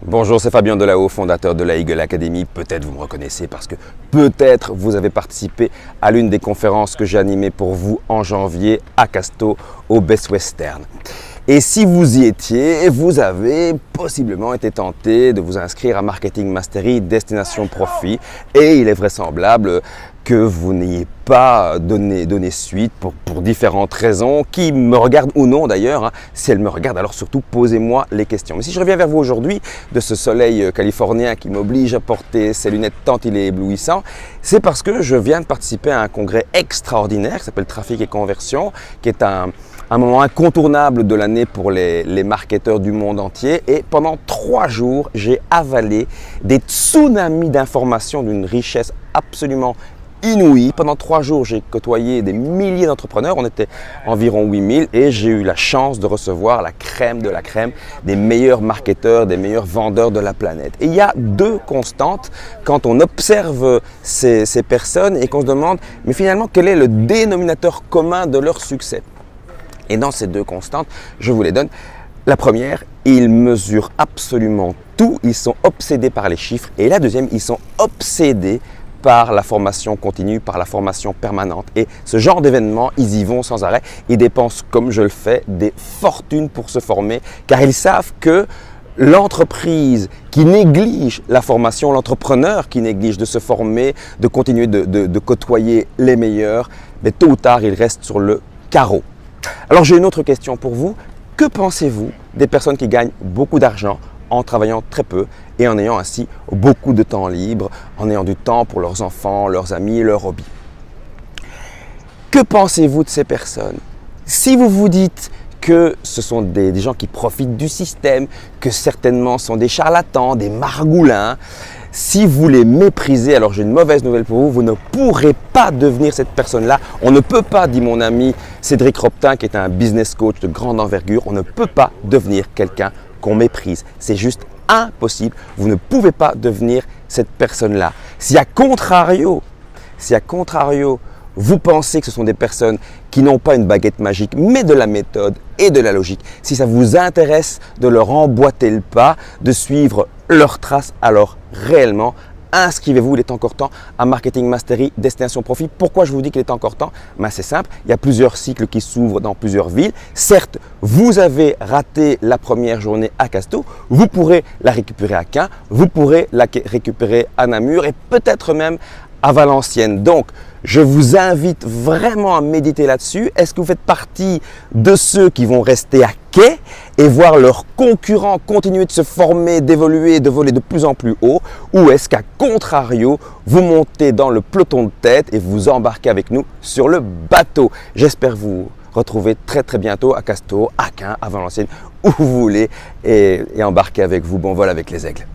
Bonjour, c'est Fabien Delahaut, fondateur de la Eagle Academy. Peut-être vous me reconnaissez parce que peut-être vous avez participé à l'une des conférences que j'ai animées pour vous en janvier à Casto au Best Western. Et si vous y étiez, vous avez possiblement été tenté de vous inscrire à Marketing Mastery Destination Profit et il est vraisemblable que vous n'ayez pas donné suite pour différentes raisons, qui me regardent ou non d'ailleurs. Si elles me regardent, alors surtout posez-moi les questions. Mais si je reviens vers vous aujourd'hui de ce soleil californien qui m'oblige à porter ces lunettes tant il est éblouissant, c'est parce que je viens de participer à un congrès extraordinaire qui s'appelle Trafic et Conversion, qui est un moment incontournable de l'année pour les marketeurs du monde entier. Et pendant 3 jours, j'ai avalé des tsunamis d'informations d'une richesse absolument inouïe. Pendant 3 jours, j'ai côtoyé des milliers d'entrepreneurs, on était environ 8000 et j'ai eu la chance de recevoir la crème de la crème des meilleurs marketeurs, des meilleurs vendeurs de la planète. Et il y a 2 constantes quand on observe ces personnes et qu'on se demande, mais finalement, quel est le dénominateur commun de leur succès? Et dans ces 2 constantes, je vous les donne. La première, ils mesurent absolument tout, ils sont obsédés par les chiffres. Et la deuxième, ils sont obsédés par la formation continue, par la formation permanente. Et ce genre d'événements, ils y vont sans arrêt. Ils dépensent, comme je le fais, des fortunes pour se former, car ils savent que l'entreprise qui néglige la formation, l'entrepreneur qui néglige de se former, de continuer de côtoyer les meilleurs, mais tôt ou tard, il reste sur le carreau. Alors j'ai une autre question pour vous. Que pensez-vous des personnes qui gagnent beaucoup d'argent en travaillant très peu et en ayant ainsi beaucoup de temps libre, en ayant du temps pour leurs enfants, leurs amis, leurs hobbies? Que pensez-vous de ces personnes? Si vous vous dites que ce sont des gens qui profitent du système, que certainement sont des charlatans, des margoulins, si vous les méprisez, alors j'ai une mauvaise nouvelle pour vous, vous ne pourrez pas devenir cette personne-là. On ne peut pas, dit mon ami Cédric Robtin, qui est un business coach de grande envergure, on ne peut pas devenir quelqu'un qu'on méprise. C'est juste impossible. Vous ne pouvez pas devenir cette personne-là. Si à contrario, vous pensez que ce sont des personnes qui n'ont pas une baguette magique, mais de la méthode et de la logique, si ça vous intéresse de leur emboîter le pas, de suivre leurs traces, alors réellement, inscrivez-vous, il est encore temps, à Marketing Mastery Destination Profit. Pourquoi je vous dis qu'il est encore temps? C'est simple, il y a plusieurs cycles qui s'ouvrent dans plusieurs villes. Certes, vous avez raté la première journée à Casto, vous pourrez la récupérer à Caen, vous pourrez la récupérer à Namur et peut-être même à Valenciennes. Donc, je vous invite vraiment à méditer là-dessus. Est-ce que vous faites partie de ceux qui vont rester à quai et voir leurs concurrents continuer de se former, d'évoluer, de voler de plus en plus haut? Ou est-ce qu'à contrario, vous montez dans le peloton de tête et vous embarquez avec nous sur le bateau? J'espère vous retrouver très bientôt à Casto, à Caen, à Valenciennes, où vous voulez et embarquer avec vous. Bon vol avec les aigles.